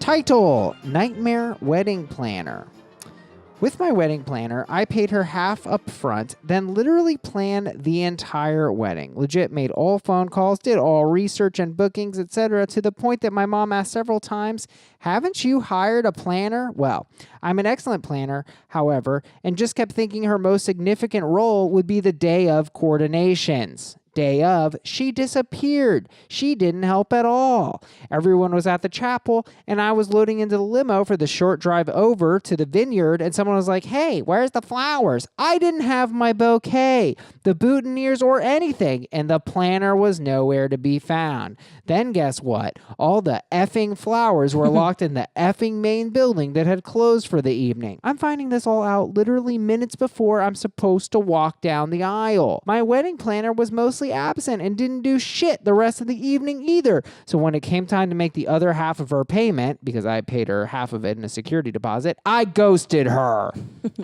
Title: Nightmare Wedding Planner. With my wedding planner, I paid her half up front, then literally planned the entire wedding. Legit made all phone calls, did all research and bookings, etc., to the point that my mom asked several times, "Haven't you hired a planner?" Well, I'm an excellent planner, however, and just kept thinking her most significant role would be the day of coordinations. Day of, she disappeared. She didn't help at all. Everyone was at the chapel, and I was loading into the limo for the short drive over to the vineyard, and someone was like, "Hey, where's the flowers?" I didn't have my bouquet, the boutonnieres, or anything, and the planner was nowhere to be found. Then guess what? All the effing flowers were locked in the effing main building that had closed for the evening. I'm finding this all out literally minutes before I'm supposed to walk down the aisle. My wedding planner was mostly absent and didn't do shit the rest of the evening either. So when it came time to make the other half of her payment, because I paid her half of it in a security deposit, I ghosted her.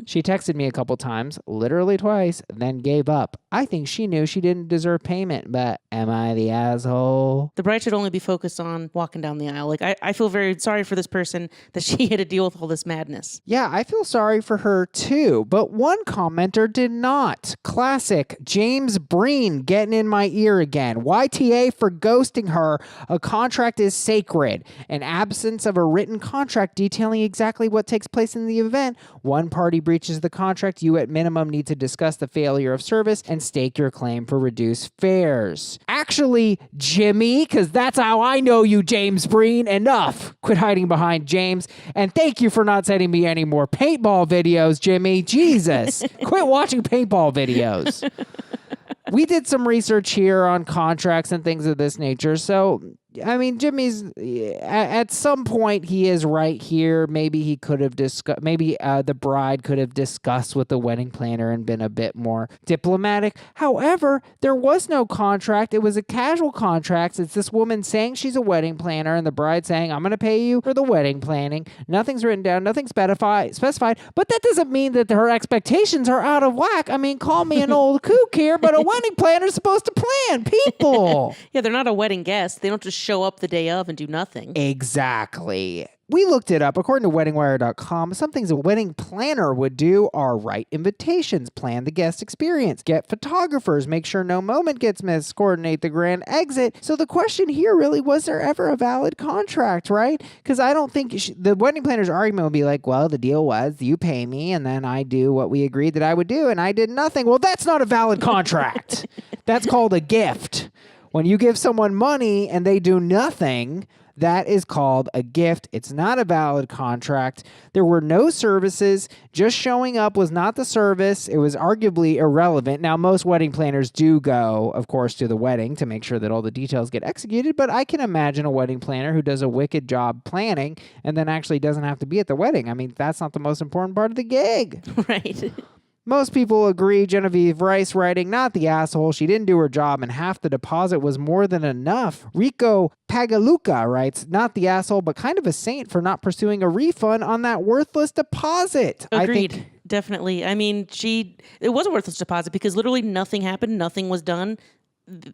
She texted me a couple times, literally twice, then gave up. I think she knew she didn't deserve payment, but am I the asshole? The bride should only be focused on walking down the aisle. Like, I feel very sorry for this person that she had to deal with all this madness. Yeah, I feel sorry for her too, but one commenter did not. Classic James Breen getting in my ear again. YTA for ghosting her. A contract is sacred. An absence of a written contract detailing exactly what takes place in the event. One party breaches the contract. You at minimum need to discuss the failure of service and stake your claim for reduced fares. Actually, Jimmy, because that's how I know you, James Breen. Enough. Quit hiding behind James. And thank you for not sending me any more paintball videos, Jimmy. Jesus. Quit watching paintball videos. We did some research here on contracts and things of this nature. So, I mean, Jimmy's at some point he is right here. Maybe he could have discussed, maybe the bride could have discussed with the wedding planner and been a bit more diplomatic. However, there was no contract. It was a casual contract. It's this woman saying she's a wedding planner and the bride saying, "I'm going to pay you for the wedding planning." Nothing's written down, nothing's specified, but that doesn't mean that her expectations are out of whack. I mean, call me an old kook here, but a wedding planner is supposed to plan people. Yeah, they're not a wedding guest. They don't just show up the day of and do nothing. Exactly. We looked it up. According to WeddingWire.com, some things a wedding planner would do are write invitations, plan the guest experience, get photographers, make sure no moment gets missed, coordinate the grand exit. So the question here really, was there ever a valid contract, right? Because I don't think the wedding planner's argument would be like, well, the deal was you pay me and then I do what we agreed that I would do and I did nothing. Well, that's not a valid contract. That's called a gift. When you give someone money and they do nothing, that is called a gift. It's not a valid contract. There were no services. Just showing up was not the service. It was arguably irrelevant. Now, most wedding planners do go, of course, to the wedding to make sure that all the details get executed, but I can imagine a wedding planner who does a wicked job planning and then actually doesn't have to be at the wedding. I mean, that's not the most important part of the gig. Right. Most people agree. Genevieve Rice writing, "Not the asshole. She didn't do her job and half the deposit was more than enough." Rico Pagaluca writes, "Not the asshole, but kind of a saint for not pursuing a refund on that worthless deposit." Agreed. Definitely. I mean, it was a worthless deposit because literally nothing happened. Nothing was done.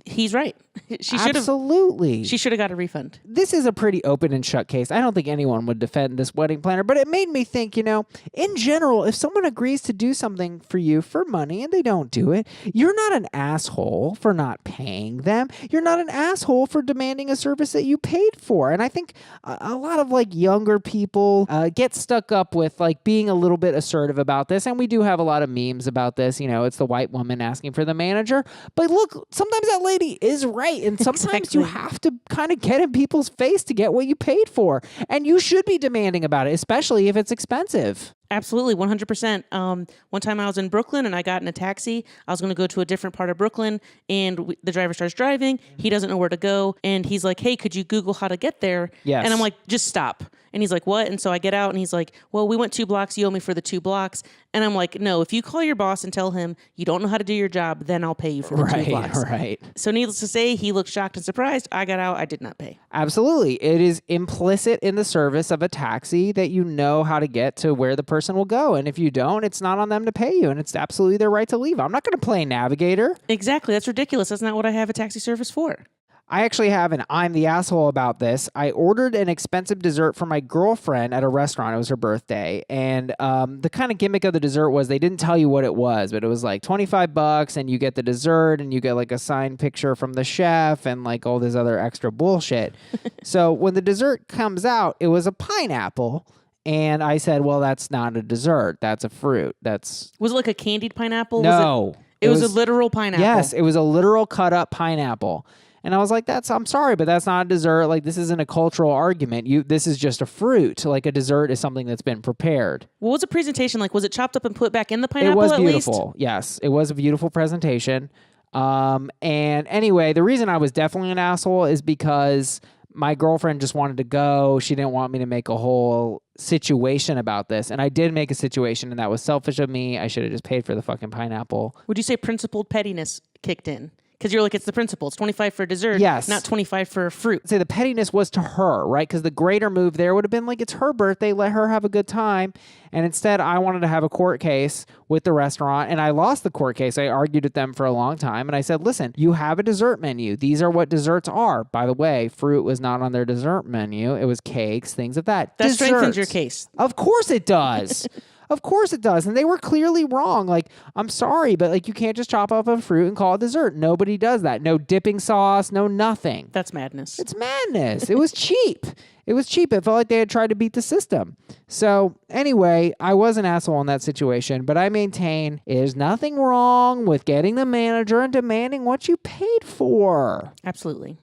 He's right. Absolutely. She should have got a refund. This is a pretty open and shut case. I don't think anyone would defend this wedding planner, but it made me think, in general, if someone agrees to do something for you for money and they don't do it, you're not an asshole for not paying them. You're not an asshole for demanding a service that you paid for. And I think a lot of younger people get stuck up with being a little bit assertive about this. And we do have a lot of memes about this. It's the white woman asking for the manager. But look, sometimes that lady is right. And sometimes Exactly. you have to kind of get in people's face to get what you paid for. And you should be demanding about it, especially if it's expensive. Absolutely, 100%. One time I was in Brooklyn and I got in a taxi. I was going to go to a different part of Brooklyn and the driver starts driving. He doesn't know where to go. And he's like, "Hey, could you Google how to get there?" Yes. And I'm like, "Just stop." And he's like, "What?" And so I get out and he's like, "Well, we went 2 blocks. You owe me for the 2 blocks." And I'm like, "No, if you call your boss and tell him you don't know how to do your job, then I'll pay you for the 2 blocks." Right. So needless to say, he looked shocked and surprised. I got out. I did not pay. Absolutely. It is implicit in the service of a taxi that you know how to get to where the person will go. And if you don't, it's not on them to pay you. And it's absolutely their right to leave. I'm not going to play navigator. Exactly. That's ridiculous. That's not what I have a taxi service for. I actually have an I'm the asshole about this. I ordered an expensive dessert for my girlfriend at a restaurant. It was her birthday. And the kind of gimmick of the dessert was they didn't tell you what it was, but it was like $25 and you get the dessert and you get like a signed picture from the chef and like all this other extra bullshit. So when the dessert comes out, it was a pineapple. And I said, well, that's not a dessert. That's a fruit. Was it like a candied pineapple? No. It was a literal pineapple. Yes, it was a literal cut up pineapple. And I was like, I'm sorry, but that's not a dessert. Like, this isn't a cultural argument. This is just a fruit. Like, a dessert is something that's been prepared. What was the presentation like? Was it chopped up and put back in the pineapple? It was at beautiful. least? Yes, it was a beautiful presentation. And anyway, the reason I was definitely an asshole is because my girlfriend just wanted to go. She didn't want me to make a whole situation about this. And I did make a situation, and that was selfish of me. I should have just paid for the fucking pineapple. Would you say principled pettiness kicked in? Because you're like, it's the principle. It's 25 for dessert, yes, not 25 for fruit. I'd say the pettiness was to her, right? Because the greater move there would have been like, it's her birthday, let her have a good time. And instead, I wanted to have a court case with the restaurant, and I lost the court case. I argued with them for a long time, and I said, listen, you have a dessert menu. These are what desserts are. By the way, fruit was not on their dessert menu. It was cakes, things of that. That strengthens your case. Of course it does. Of course it does. And they were clearly wrong. Like, I'm sorry, but like you can't just chop up a fruit and call it dessert. Nobody does that. No dipping sauce, no nothing. That's madness. It's madness. It was cheap. It was cheap. It felt like they had tried to beat the system. So anyway, I was an asshole in that situation, but I maintain there's nothing wrong with getting the manager and demanding what you paid for. Absolutely.